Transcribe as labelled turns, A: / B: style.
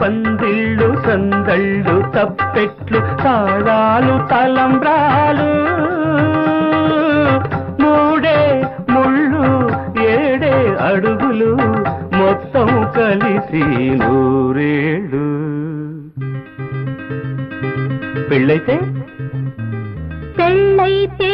A: పందిళ్ళు సందళ్ళు తప్పెట్లు తాళాలు తలంబ్రాలు మూడే ముళ్ళు ఏడే అడుగులు మొత్తం కలిసి నూరేళ్ళు.
B: పెళ్ళైతే
C: పెళ్ళైతే